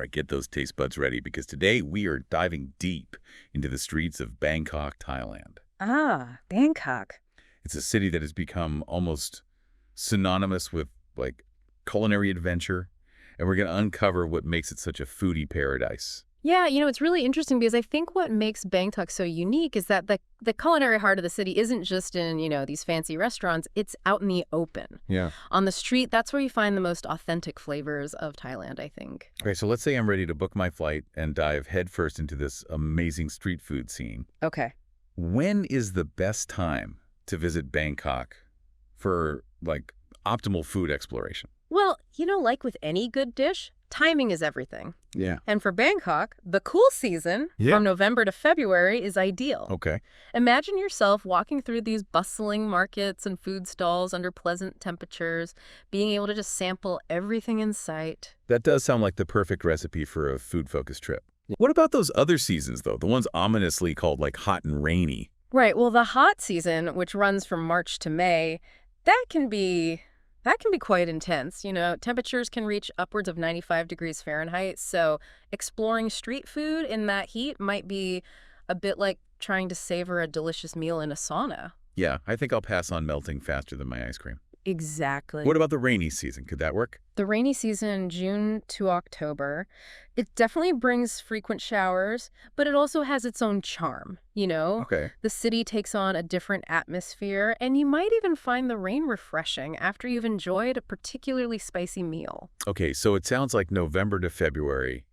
All right, get those taste buds ready because today we are diving deep into the streets of Bangkok, Thailand. Ah, Bangkok. It's a city that has become almost synonymous with, culinary adventure, and we're going to uncover what makes it such a foodie paradise. Yeah, it's really interesting because I think what makes Bangkok so unique is that the culinary heart of the city isn't just in, these fancy restaurants. It's out in the open. Yeah. On the street, that's where you find the most authentic flavors of Thailand, I think. Okay, so let's say I'm ready to book my flight and dive headfirst into this amazing street food scene. Okay. When is the best time to visit Bangkok for, optimal food exploration? Well, like with any good dish, timing is everything. Yeah. And for Bangkok, the cool season from November to February is ideal. Okay. Imagine yourself walking through these bustling markets and food stalls under pleasant temperatures, being able to just sample everything in sight. That does sound like the perfect recipe for a food-focused trip. What about those other seasons, though? The ones ominously called, hot and rainy? Right. Well, the hot season, which runs from March to May, that can be quite intense. Temperatures can reach upwards of 95 degrees Fahrenheit. So exploring street food in that heat might be a bit like trying to savor a delicious meal in a sauna. Yeah, I think I'll pass on melting faster than my ice cream. Exactly. What about the rainy season? Could that work? The rainy season, June to October, it definitely brings frequent showers, but it also has its own charm, Okay. The city takes on a different atmosphere, and you might even find the rain refreshing after you've enjoyed a particularly spicy meal. Okay, so it sounds like November to February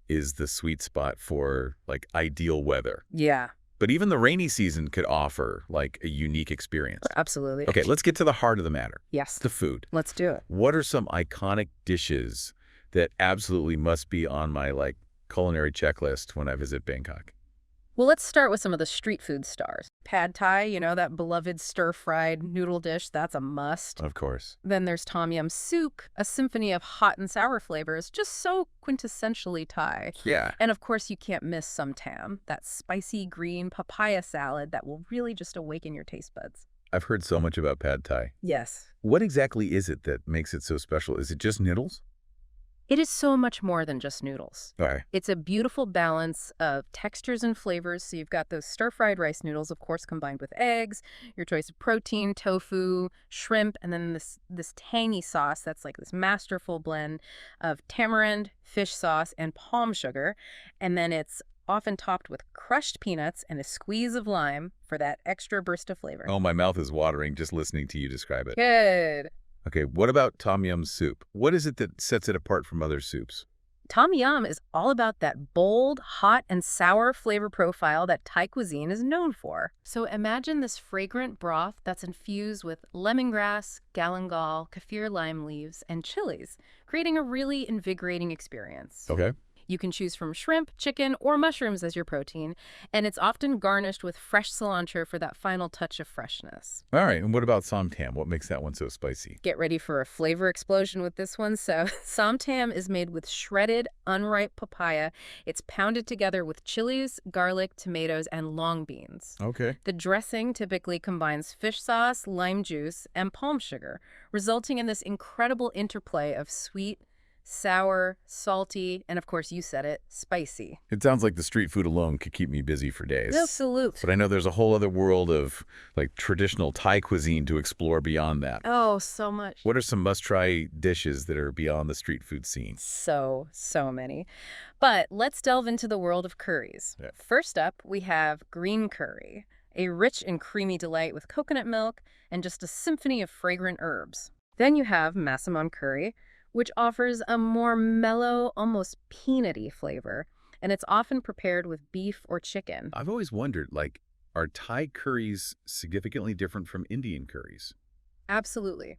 is the sweet spot for, ideal weather. Yeah. But even the rainy season could offer, a unique experience. Absolutely. Okay, let's get to the heart of the matter. Yes. The food. Let's do it. What are some iconic dishes that absolutely must be on my, culinary checklist when I visit Bangkok? Well, let's start with some of the street food stars. Pad Thai, that beloved stir-fried noodle dish, that's a must. Of course. Then there's Tom Yum soup, a symphony of hot and sour flavors, just so quintessentially Thai. Yeah. And of course, you can't miss some tam, that spicy green papaya salad that will really just awaken your taste buds. I've heard so much about Pad Thai. Yes. What exactly is it that makes it so special? Is it just noodles? It is so much more than just noodles. All right. It's a beautiful balance of textures and flavors. So you've got those stir-fried rice noodles, of course, combined with eggs, your choice of protein, tofu, shrimp, and then this tangy sauce that's like this masterful blend of tamarind, fish sauce, and palm sugar. And then it's often topped with crushed peanuts and a squeeze of lime for that extra burst of flavor. Oh, my mouth is watering just listening to you describe it. Good. Okay, what about Tom Yum soup? What is it that sets it apart from other soups? Tom Yum is all about that bold, hot, and sour flavor profile that Thai cuisine is known for. So imagine this fragrant broth that's infused with lemongrass, galangal, kaffir lime leaves, and chilies, creating a really invigorating experience. Okay. You can choose from shrimp, chicken, or mushrooms as your protein, and it's often garnished with fresh cilantro for that final touch of freshness. All right, and what about som tam? What makes that one so spicy? Get ready for a flavor explosion with this one. So, som tam is made with shredded, unripe papaya. It's pounded together with chilies, garlic, tomatoes, and long beans. Okay. The dressing typically combines fish sauce, lime juice, and palm sugar, resulting in this incredible interplay of sweet, sour, salty, and of course, you said it, spicy. It sounds like the street food alone could keep me busy for days. Absolutely. But I know there's a whole other world of traditional Thai cuisine to explore beyond that. Oh, so much. What are some must-try dishes that are beyond the street food scene? So many. But let's delve into the world of curries. Yeah. First up, we have green curry, a rich and creamy delight with coconut milk and just a symphony of fragrant herbs. Then you have massaman curry, which offers a more mellow, almost peanutty flavor, and it's often prepared with beef or chicken. I've always wondered, are Thai curries significantly different from Indian curries? Absolutely.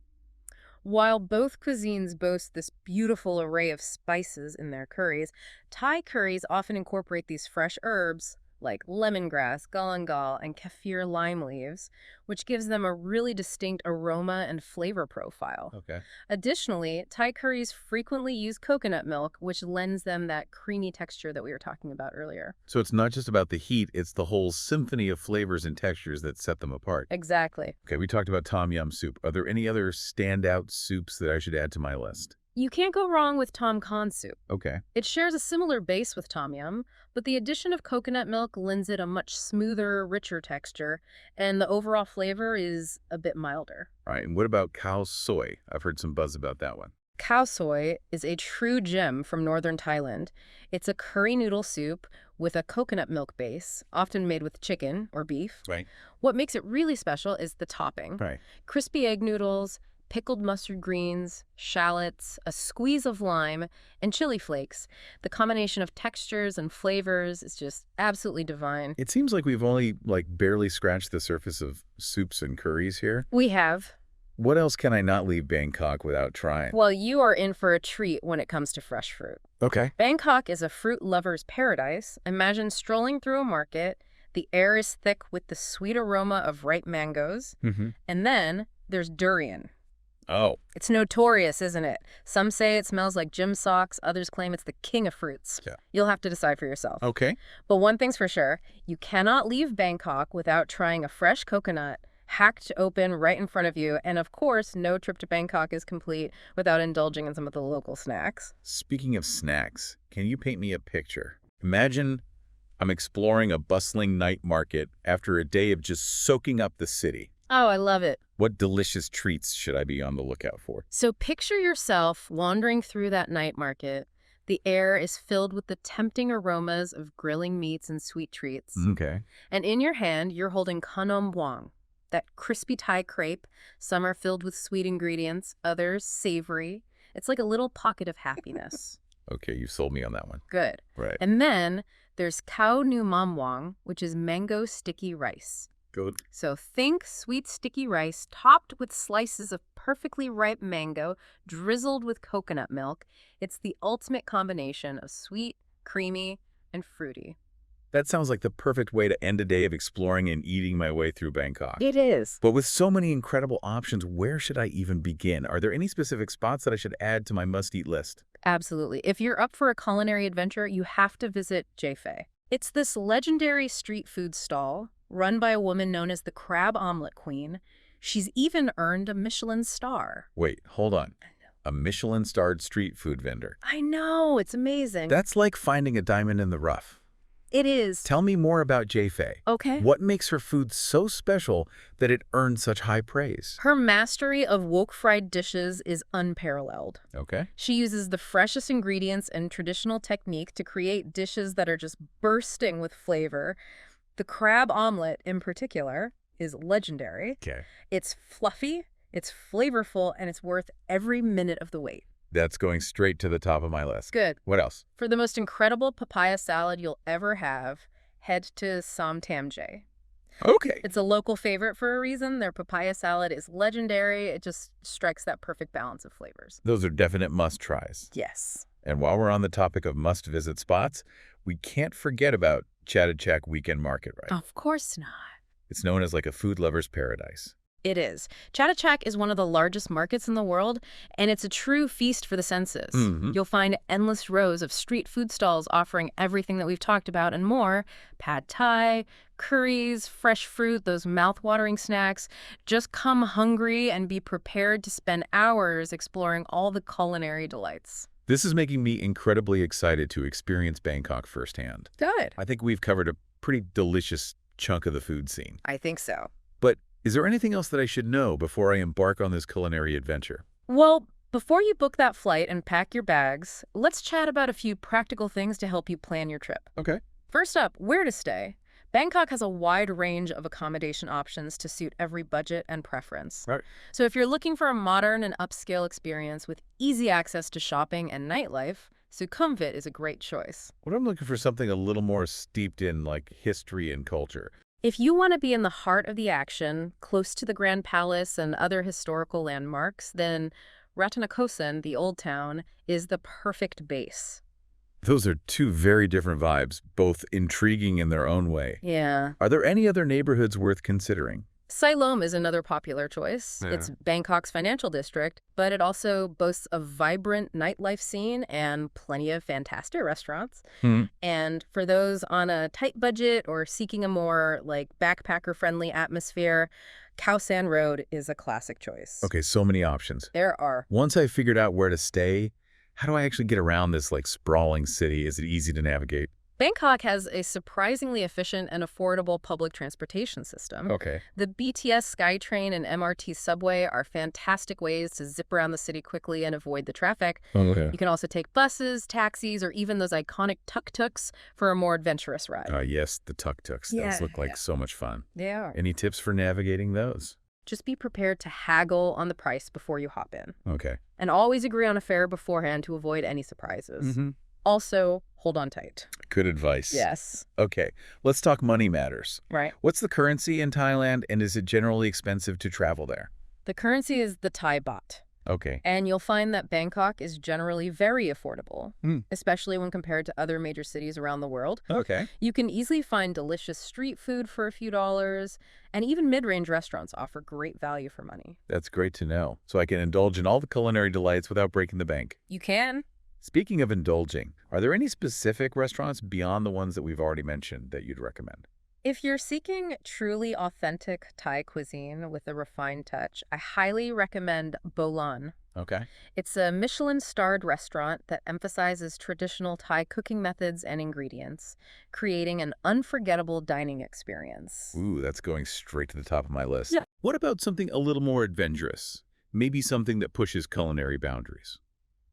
While both cuisines boast this beautiful array of spices in their curries, Thai curries often incorporate these fresh herbs like lemongrass, galangal, and kaffir lime leaves, which gives them a really distinct aroma and flavor profile. Okay. Additionally, Thai curries frequently use coconut milk, which lends them that creamy texture that we were talking about earlier. So it's not just about the heat, it's the whole symphony of flavors and textures that set them apart. Exactly. Okay, we talked about Tom Yum soup. Are there any other standout soups that I should add to my list? You can't go wrong with tom kha soup. Okay. It shares a similar base with tom yum, but the addition of coconut milk lends it a much smoother, richer texture, and the overall flavor is a bit milder. All right, and what about khao soy? I've heard some buzz about that one. Khao soy is a true gem from northern Thailand. It's a curry noodle soup with a coconut milk base, often made with chicken or beef. Right. What makes it really special is the topping. Right. Crispy egg noodles, pickled mustard greens, shallots, a squeeze of lime, and chili flakes. The combination of textures and flavors is just absolutely divine. It seems like we've only barely scratched the surface of soups and curries here. We have. What else can I not leave Bangkok without trying? Well, you are in for a treat when it comes to fresh fruit. Okay. Bangkok is a fruit lover's paradise. Imagine strolling through a market. The air is thick with the sweet aroma of ripe mangoes. Mm-hmm. And then there's durian. Oh. It's notorious, isn't it? Some say it smells like gym socks. Others claim it's the king of fruits. Yeah. You'll have to decide for yourself. Okay. But one thing's for sure. You cannot leave Bangkok without trying a fresh coconut, hacked open right in front of you. And of course, no trip to Bangkok is complete without indulging in some of the local snacks. Speaking of snacks, can you paint me a picture? Imagine I'm exploring a bustling night market after a day of just soaking up the city. Oh, I love it. What delicious treats should I be on the lookout for? So picture yourself wandering through that night market. The air is filled with the tempting aromas of grilling meats and sweet treats. Okay. And in your hand, you're holding khanom buang, that crispy Thai crepe. Some are filled with sweet ingredients, others savory. It's like a little pocket of happiness. Okay, you sold me on that one. Good. Right. And then there's khao nu mam wang, which is mango sticky rice. Good. So think sweet sticky rice topped with slices of perfectly ripe mango drizzled with coconut milk. It's the ultimate combination of sweet, creamy, and fruity. That sounds like the perfect way to end a day of exploring and eating my way through Bangkok. It is. But with so many incredible options, where should I even begin? Are there any specific spots that I should add to my must-eat list? Absolutely. If you're up for a culinary adventure, you have to visit Jefei. It's this legendary street food stall run by a woman known as the Crab Omelet Queen. She's even earned a Michelin star. Wait, hold on. A Michelin-starred street food vendor. I know, it's amazing. That's like finding a diamond in the rough. It is. Tell me more about Jefei. Okay. What makes her food so special that it earned such high praise? Her mastery of wok-fried dishes is unparalleled. Okay. She uses the freshest ingredients and traditional technique to create dishes that are just bursting with flavor. The crab omelet, in particular, is legendary. Okay. It's fluffy, it's flavorful, and it's worth every minute of the wait. That's going straight to the top of my list. Good. What else? For the most incredible papaya salad you'll ever have, head to Som Tam Jae. Okay. It's a local favorite for a reason. Their papaya salad is legendary. It just strikes that perfect balance of flavors. Those are definite must-tries. Yes. And while we're on the topic of must-visit spots, we can't forget about Chatuchak Weekend Market, right? Of course not. It's known as like a food lover's paradise. It is. Chatuchak is one of the largest markets in the world, and it's a true feast for the senses. Mm-hmm. You'll find endless rows of street food stalls offering everything that we've talked about and more. Pad Thai, curries, fresh fruit, those mouth-watering snacks. Just come hungry and be prepared to spend hours exploring all the culinary delights. This is making me incredibly excited to experience Bangkok firsthand. Good. I think we've covered a pretty delicious chunk of the food scene. I think so. But is there anything else that I should know before I embark on this culinary adventure? Well, before you book that flight and pack your bags, let's chat about a few practical things to help you plan your trip. Okay. First up, where to stay. Bangkok has a wide range of accommodation options to suit every budget and preference. Right. So if you're looking for a modern and upscale experience with easy access to shopping and nightlife, Sukhumvit is a great choice. What I'm looking for something a little more steeped in like history and culture. If you want to be in the heart of the action, close to the Grand Palace and other historical landmarks, then Ratanakosin, the Old Town, is the perfect base. Those are two very different vibes, both intriguing in their own way. Yeah. Are there any other neighborhoods worth considering? Siloam is another popular choice. Yeah. It's Bangkok's financial district, but it also boasts a vibrant nightlife scene and plenty of fantastic restaurants. Hmm. And for those on a tight budget or seeking a more backpacker-friendly atmosphere, Khao San Road is a classic choice. Okay, so many options. There are. Once I figured out where to stay, how do I actually get around this sprawling city? Is it easy to navigate? Bangkok has a surprisingly efficient and affordable public transportation system. Okay. The BTS SkyTrain and MRT subway are fantastic ways to zip around the city quickly and avoid the traffic. Okay. You can also take buses, taxis, or even those iconic tuk-tuks for a more adventurous ride. Yes, the tuk-tuks. Yeah, Those look like so much fun. They are. Any tips for navigating those? Just be prepared to haggle on the price before you hop in. Okay. And always agree on a fare beforehand to avoid any surprises. Mm-hmm. Also, hold on tight. Good advice. Yes. Okay, let's talk money matters. Right. What's the currency in Thailand, and is it generally expensive to travel there? The currency is the Thai baht. Okay. And you'll find that Bangkok is generally very affordable, especially when compared to other major cities around the world. Okay. You can easily find delicious street food for a few dollars, and even mid-range restaurants offer great value for money. That's great to know. So I can indulge in all the culinary delights without breaking the bank. You can. Speaking of indulging, are there any specific restaurants beyond the ones that we've already mentioned that you'd recommend? If you're seeking truly authentic Thai cuisine with a refined touch, I highly recommend Bolan. Okay. It's a Michelin-starred restaurant that emphasizes traditional Thai cooking methods and ingredients, creating an unforgettable dining experience. Ooh, that's going straight to the top of my list. Yeah. What about something a little more adventurous? Maybe something that pushes culinary boundaries.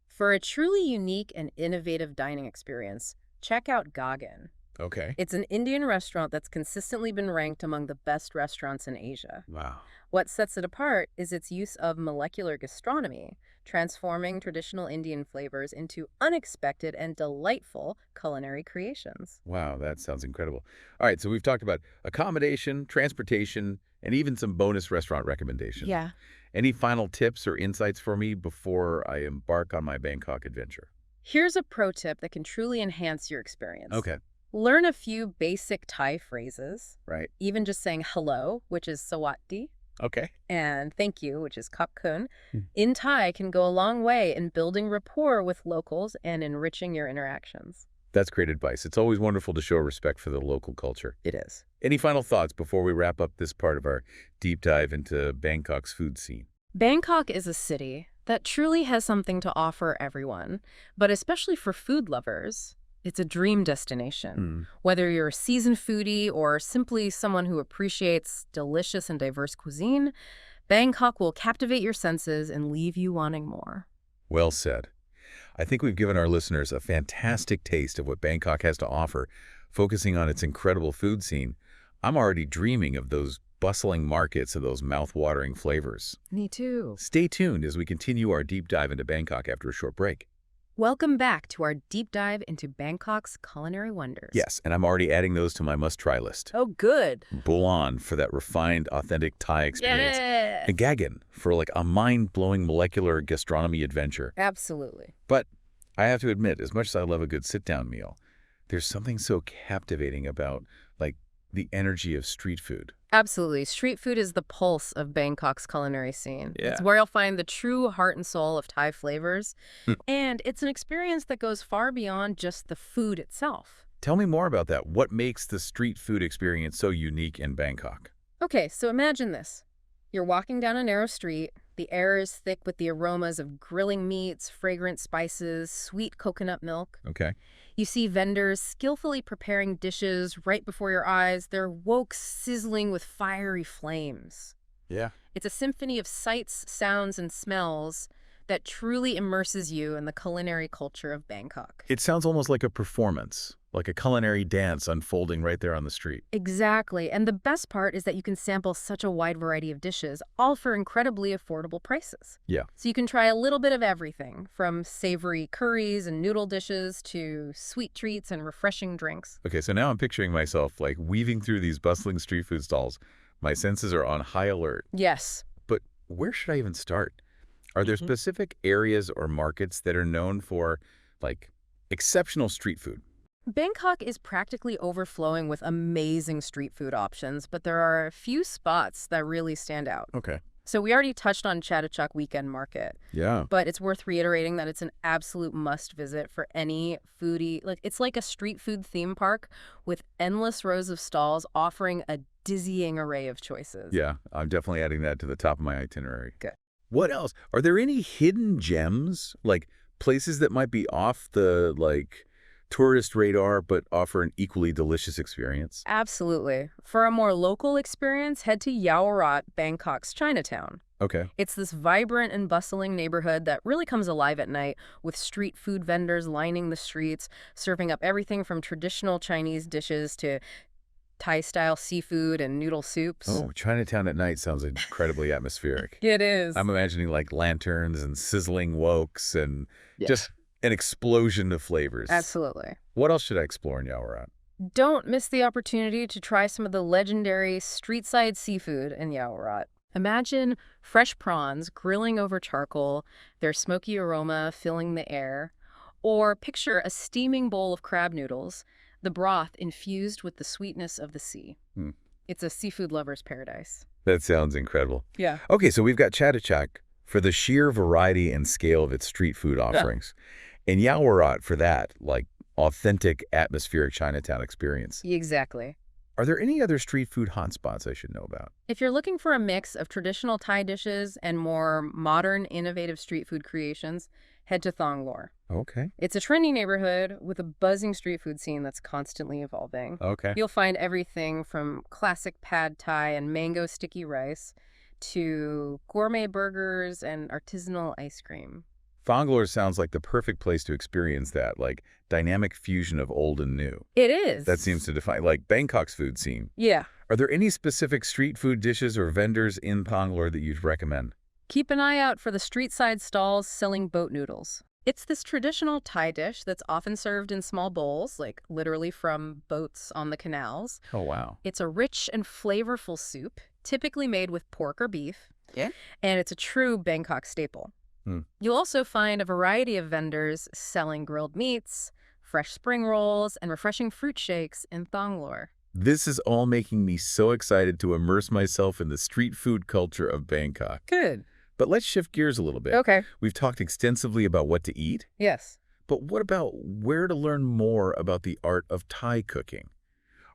For a truly unique and innovative dining experience, check out Gagan. Okay. It's an Indian restaurant that's consistently been ranked among the best restaurants in Asia. Wow. What sets it apart is its use of molecular gastronomy, transforming traditional Indian flavors into unexpected and delightful culinary creations. Wow, that sounds incredible. All right, so we've talked about accommodation, transportation, and even some bonus restaurant recommendations. Yeah. Any final tips or insights for me before I embark on my Bangkok adventure? Here's a pro tip that can truly enhance your experience. Okay. Learn a few basic Thai phrases, Right. even just saying hello, which is sawatdi, Okay. and thank you, which is kap kun, in Thai can go a long way in building rapport with locals and enriching your interactions. That's great advice. It's always wonderful to show respect for the local culture. It is. Any final thoughts before we wrap up this part of our deep dive into Bangkok's food scene? Bangkok is a city that truly has something to offer everyone, but especially for food lovers, it's a dream destination. Whether you're a seasoned foodie or simply someone who appreciates delicious and diverse cuisine, Bangkok will captivate your senses and leave you wanting more. Well said. I think we've given our listeners a fantastic taste of what Bangkok has to offer, focusing on its incredible food scene. I'm already dreaming of those bustling markets and those mouth-watering flavors. Me too. Stay tuned as we continue our deep dive into Bangkok after a short break. Welcome back to our deep dive into Bangkok's culinary wonders. Yes, and I'm already adding those to my must-try list. Oh, good. Bulan for that refined, authentic Thai experience. Yes. And Gagan for a mind-blowing molecular gastronomy adventure. Absolutely. But I have to admit, as much as I love a good sit-down meal, there's something so captivating about, the energy of street food. Absolutely. Street food is the pulse of Bangkok's culinary scene. Yeah. It's where you'll find the true heart and soul of Thai flavors. And it's an experience that goes far beyond just the food itself. Tell me more about that. What makes the street food experience so unique in Bangkok? Okay, so imagine this. You're walking down a narrow street. The air is thick with the aromas of grilling meats, fragrant spices, sweet coconut milk. Okay. You see vendors skillfully preparing dishes right before your eyes, their wok sizzling with fiery flames. Yeah. It's a symphony of sights, sounds, and smells that truly immerses you in the culinary culture of Bangkok. It sounds almost like a performance, like a culinary dance unfolding right there on the street. Exactly. And the best part is that you can sample such a wide variety of dishes, all for incredibly affordable prices. Yeah. So you can try a little bit of everything, from savory curries and noodle dishes to sweet treats and refreshing drinks. Okay, so now I'm picturing myself weaving through these bustling street food stalls. My senses are on high alert. Yes. But where should I even start? Are there specific areas or markets that are known for, exceptional street food? Bangkok is practically overflowing with amazing street food options, but there are a few spots that really stand out. Okay. So we already touched on Chatuchak Weekend Market, Yeah. but it's worth reiterating that it's an absolute must visit for any foodie. Like, it's like a street food theme park with endless rows of stalls offering a dizzying array of choices. Yeah, I'm definitely adding that to the top of my itinerary. Good. What else? Are there any hidden gems, like places that might be off the, tourist radar but offer an equally delicious experience? Absolutely. For a more local experience, head to Yaowarat, Bangkok's Chinatown. Okay. It's this vibrant and bustling neighborhood that really comes alive at night with street food vendors lining the streets, serving up everything from traditional Chinese dishes to Thai-style seafood and noodle soups. Oh, Chinatown at night sounds incredibly atmospheric. It is. I'm imagining lanterns and sizzling woks and Yeah. just an explosion of flavors. Absolutely. What else should I explore in Yaowarat? Don't miss the opportunity to try some of the legendary street-side seafood in Yaowarat. Imagine fresh prawns grilling over charcoal, their smoky aroma filling the air. Or picture a steaming bowl of crab noodles, the broth infused with the sweetness of the sea. It's a seafood lover's paradise. That sounds incredible. Yeah. Okay, so we've got Chatuchak for the sheer variety and scale of its street food offerings. And Yaowarat for that, authentic atmospheric Chinatown experience. Exactly. Are there any other street food hotspots I should know about? If you're looking for a mix of traditional Thai dishes and more modern, innovative street food creations, head to Thong Lor. Okay. It's a trendy neighborhood with a buzzing street food scene that's constantly evolving. Okay. You'll find everything from classic pad thai and mango sticky rice to gourmet burgers and artisanal ice cream. Thonglor sounds like the perfect place to experience that, dynamic fusion of old and new. It is. That seems to define, Bangkok's food scene. Yeah. Are there any specific street food dishes or vendors in Thonglor that you'd recommend? Keep an eye out for the street-side stalls selling boat noodles. It's this traditional Thai dish that's often served in small bowls, literally from boats on the canals. Oh, wow. It's a rich and flavorful soup, typically made with pork or beef. Yeah. And it's a true Bangkok staple. You'll also find a variety of vendors selling grilled meats, fresh spring rolls, and refreshing fruit shakes in Thonglor. This is all making me so excited to immerse myself in the street food culture of Bangkok. Good. But let's shift gears a little bit. Okay. We've talked extensively about what to eat, Yes. but what about where to learn more about the art of Thai cooking?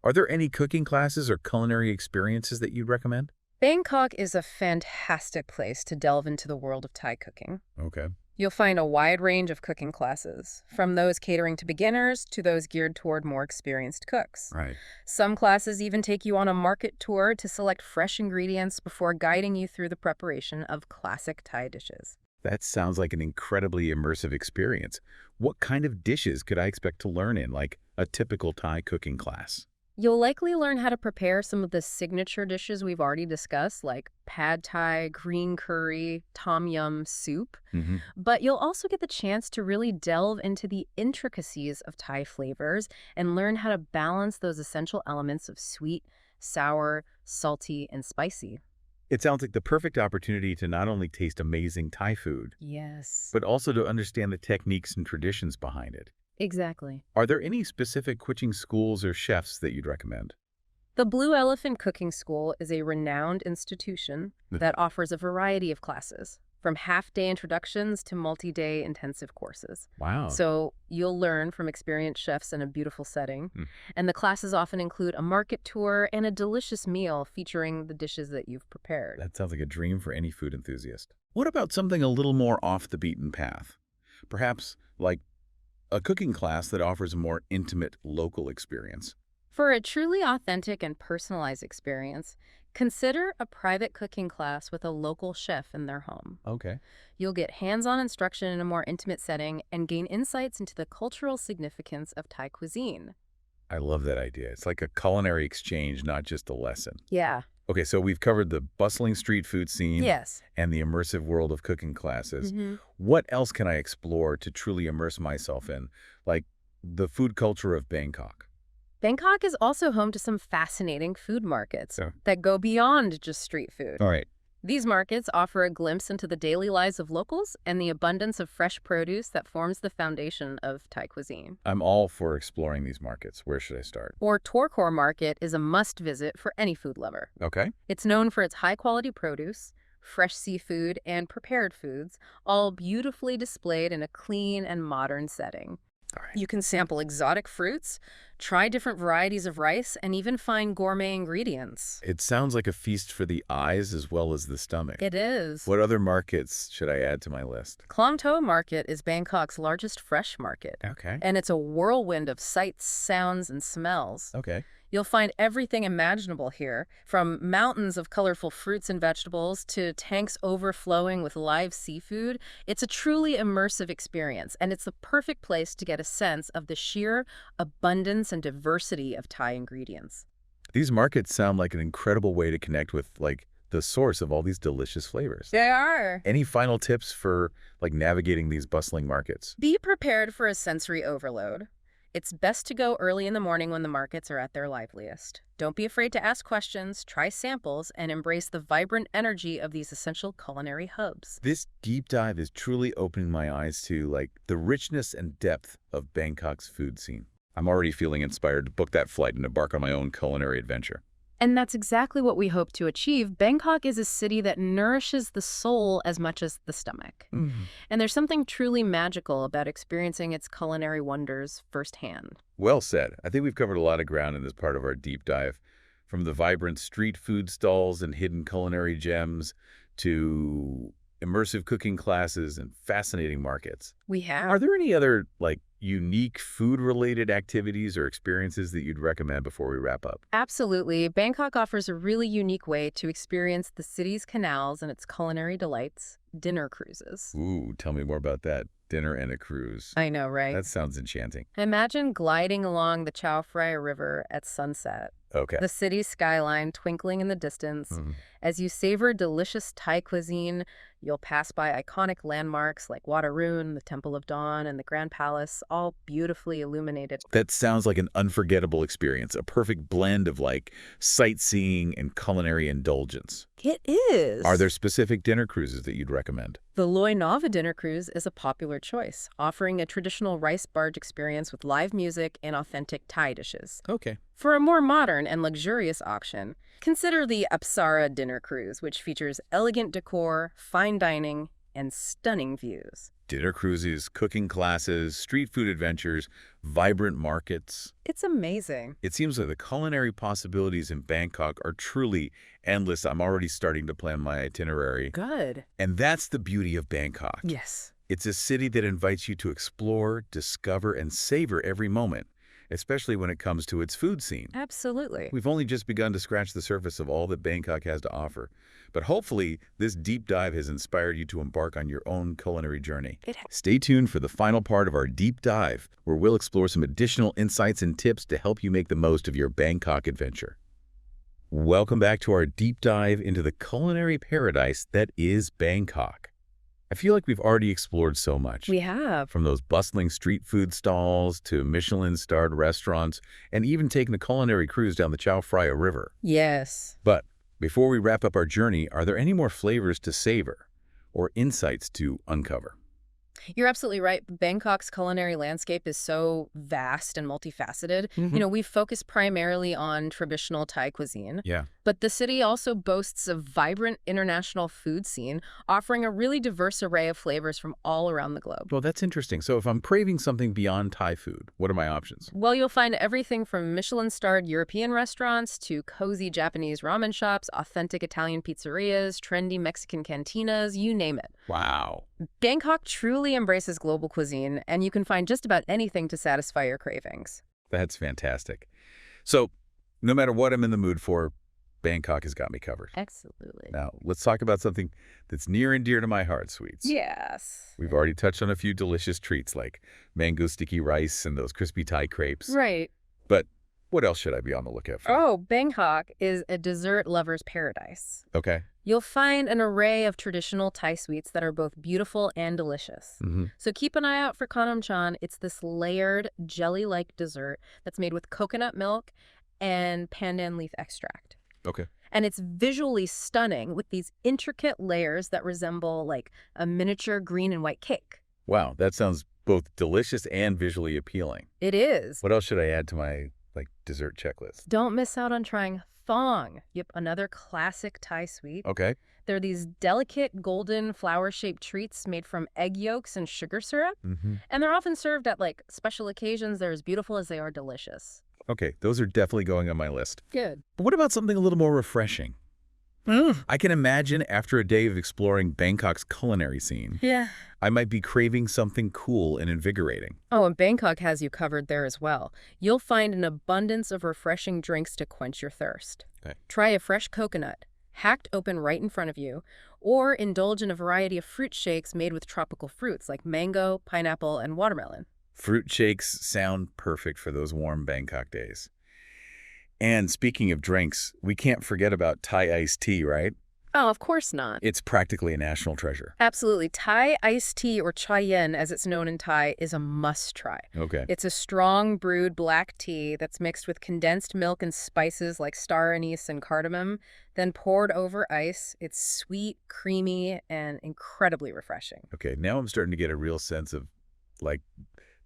Are there any cooking classes or culinary experiences that you'd recommend? Bangkok is a fantastic place to delve into the world of Thai cooking. Okay. You'll find a wide range of cooking classes, from those catering to beginners to those geared toward more experienced cooks. Right. Some classes even take you on a market tour to select fresh ingredients before guiding you through the preparation of classic Thai dishes. That sounds like an incredibly immersive experience. What kind of dishes could I expect to learn in, a typical Thai cooking class? You'll likely learn how to prepare some of the signature dishes we've already discussed, like pad thai, green curry, tom yum soup. But you'll also get the chance to really delve into the intricacies of Thai flavors and learn how to balance those essential elements of sweet, sour, salty, and spicy. It sounds like the perfect opportunity to not only taste amazing Thai food, Yes. but also to understand the techniques and traditions behind it. Exactly. Are there any specific cooking schools or chefs that you'd recommend? The Blue Elephant Cooking School is a renowned institution that offers a variety of classes, from half-day introductions to multi-day intensive courses. Wow. So you'll learn from experienced chefs in a beautiful setting. And the classes often include a market tour and a delicious meal featuring the dishes that you've prepared. That sounds like a dream for any food enthusiast. What about something a little more off the beaten path? Perhaps a cooking class that offers a more intimate local experience. For a truly authentic and personalized experience, consider a private cooking class with a local chef in their home. Okay. You'll get hands-on instruction in a more intimate setting and gain insights into the cultural significance of Thai cuisine. I love that idea. It's like a culinary exchange, not just a lesson. Yeah. Okay, so we've covered the bustling street food scene Yes. and the immersive world of cooking classes. Mm-hmm. What else can I explore to truly immerse myself in, the food culture of Bangkok? Bangkok is also home to some fascinating food markets Yeah. that go beyond just street food. All right. These markets offer a glimpse into the daily lives of locals and the abundance of fresh produce that forms the foundation of Thai cuisine. I'm all for exploring these markets. Where should I start? Or Torkor Market is a must-visit for any food lover. Okay. It's known for its high-quality produce, fresh seafood, and prepared foods, all beautifully displayed in a clean and modern setting. All right. You can sample exotic fruits, try different varieties of rice, and even find gourmet ingredients. It sounds like a feast for the eyes as well as the stomach. It is. What other markets should I add to my list? Klong Toa Market is Bangkok's largest fresh market, Okay. and it's a whirlwind of sights, sounds, and smells. Okay. You'll find everything imaginable here, from mountains of colorful fruits and vegetables to tanks overflowing with live seafood. It's a truly immersive experience, and it's the perfect place to get a sense of the sheer abundance and diversity of Thai ingredients. These markets sound like an incredible way to connect with, the source of all these delicious flavors. They are. Any final tips for, navigating these bustling markets? Be prepared for a sensory overload. It's best to go early in the morning when the markets are at their liveliest. Don't be afraid to ask questions, try samples, and embrace the vibrant energy of these essential culinary hubs. This deep dive is truly opening my eyes to, the richness and depth of Bangkok's food scene. I'm already feeling inspired to book that flight and embark on my own culinary adventure. And that's exactly what we hope to achieve. Bangkok is a city that nourishes the soul as much as the stomach. And there's something truly magical about experiencing its culinary wonders firsthand. Well said. I think we've covered a lot of ground in this part of our deep dive, from the vibrant street food stalls and hidden culinary gems to immersive cooking classes and fascinating markets. We have. Are there any other, unique food-related activities or experiences that you'd recommend before we wrap up? Absolutely. Bangkok offers a really unique way to experience the city's canals and its culinary delights, dinner cruises. Ooh, tell me more about that. Dinner and a cruise. I know, right? That sounds enchanting. Imagine gliding along the Chao Phraya River at sunset. Okay. The city's skyline twinkling in the distance. As you savor delicious Thai cuisine, you'll pass by iconic landmarks like Wat Arun, the Temple of Dawn, and the Grand Palace, all beautifully illuminated. That sounds like an unforgettable experience, a perfect blend of, sightseeing and culinary indulgence. It is. Are there specific dinner cruises that you'd recommend? The Loy Nava dinner cruise is a popular choice, offering a traditional rice barge experience with live music and authentic Thai dishes. Okay. For a more modern and luxurious option, consider the Apsara dinner cruise, which features elegant decor, fine dining, and stunning views. Dinner cruises, cooking classes, street food adventures, vibrant markets. It's amazing. It seems like the culinary possibilities in Bangkok are truly endless. I'm already starting to plan my itinerary. Good. And that's the beauty of Bangkok. Yes. It's a city that invites you to explore, discover, and savor every moment, especially when it comes to its food scene. Absolutely. We've only just begun to scratch the surface of all that Bangkok has to offer. But hopefully, this deep dive has inspired you to embark on your own culinary journey. Stay tuned for the final part of our deep dive, where we'll explore some additional insights and tips to help you make the most of your Bangkok adventure. Welcome back to our deep dive into the culinary paradise that is Bangkok. I feel like we've already explored so much. We have. From those bustling street food stalls to Michelin-starred restaurants, and even taking a culinary cruise down the Chao Phraya River. Yes. But before we wrap up our journey, are there any more flavors to savor or insights to uncover? You're absolutely right. Bangkok's culinary landscape is so vast and multifaceted. We've focused primarily on traditional Thai cuisine. Yeah. But the city also boasts a vibrant international food scene, offering a really diverse array of flavors from all around the globe. Well, that's interesting. So if I'm craving something beyond Thai food, what are my options? Well, you'll find everything from Michelin-starred European restaurants to cozy Japanese ramen shops, authentic Italian pizzerias, trendy Mexican cantinas, you name it. Wow. Bangkok truly embraces global cuisine, and you can find just about anything to satisfy your cravings. That's fantastic. So no matter what I'm in the mood for, Bangkok has got me covered. Absolutely. Now, let's talk about something that's near and dear to my heart, sweets. Yes. We've already touched on a few delicious treats like mango sticky rice and those crispy Thai crepes. Right. But what else should I be on the lookout for? Oh, Bangkok is a dessert lover's paradise. Okay. You'll find an array of traditional Thai sweets that are both beautiful and delicious. So keep an eye out for Khanam Chan. It's this layered, jelly-like dessert that's made with coconut milk and pandan leaf extract. Okay. And it's visually stunning with these intricate layers that resemble like a miniature green and white cake. Wow, that sounds both delicious and visually appealing. It is. What else should I add to my dessert checklist? Don't miss out on trying thong. Yep, another classic Thai sweet. Okay. They're these delicate golden flower-shaped treats made from egg yolks and sugar syrup. And they're often served at like special occasions. They're as beautiful as they are delicious. Okay, those are definitely going on my list. Good. But what about something a little more refreshing? I can imagine after a day of exploring Bangkok's culinary scene, Yeah. I might be craving something cool and invigorating. Oh, and Bangkok has you covered there as well. You'll find an abundance of refreshing drinks to quench your thirst. Okay. Try a fresh coconut, hacked open right in front of you, or indulge in a variety of fruit shakes made with tropical fruits like mango, pineapple, and watermelon. Fruit shakes sound perfect for those warm Bangkok days. And speaking of drinks, we can't forget about Thai iced tea, right? Oh, of course not. It's practically a national treasure. Absolutely. Thai iced tea, or chai yen as it's known in Thai, is a must-try. Okay. It's a strong brewed black tea that's mixed with condensed milk and spices like star anise and cardamom, then poured over ice. It's sweet, creamy, and incredibly refreshing. Okay, now I'm starting to get a real sense of,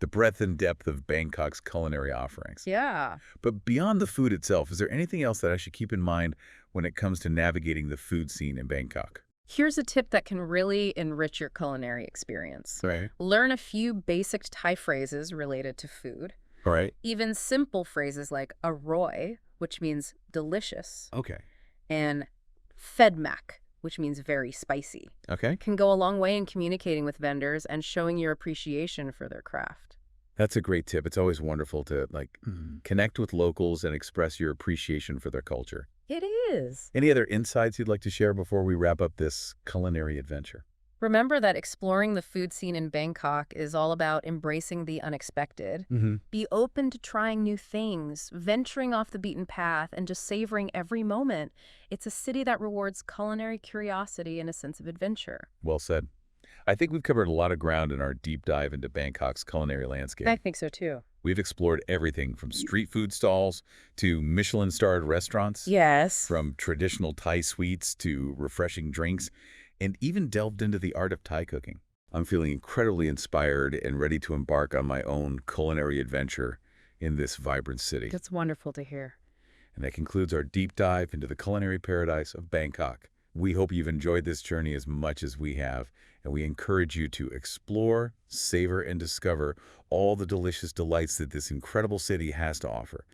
the breadth and depth of Bangkok's culinary offerings. Yeah. But beyond the food itself, is there anything else that I should keep in mind when it comes to navigating the food scene in Bangkok? Here's a tip that can really enrich your culinary experience. Right. Learn a few basic Thai phrases related to food. All right. Even simple phrases like arroy, which means delicious, Okay. and fedmak, which means very spicy, Okay. can go a long way in communicating with vendors and showing your appreciation for their craft. That's a great tip. It's always wonderful to, connect with locals and express your appreciation for their culture. It is. Any other insights you'd like to share before we wrap up this culinary adventure? Remember that exploring the food scene in Bangkok is all about embracing the unexpected. Be open to trying new things, venturing off the beaten path, and just savoring every moment. It's a city that rewards culinary curiosity and a sense of adventure. Well said. I think we've covered a lot of ground in our deep dive into Bangkok's culinary landscape. I think so too. We've explored everything from street food stalls to Michelin-starred restaurants, Yes. from traditional Thai sweets to refreshing drinks, and even delved into the art of Thai cooking. I'm feeling incredibly inspired and ready to embark on my own culinary adventure in this vibrant city. That's wonderful to hear. And that concludes our deep dive into the culinary paradise of Bangkok. We hope you've enjoyed this journey as much as we have, and we encourage you to explore, savor, and discover all the delicious delights that this incredible city has to offer.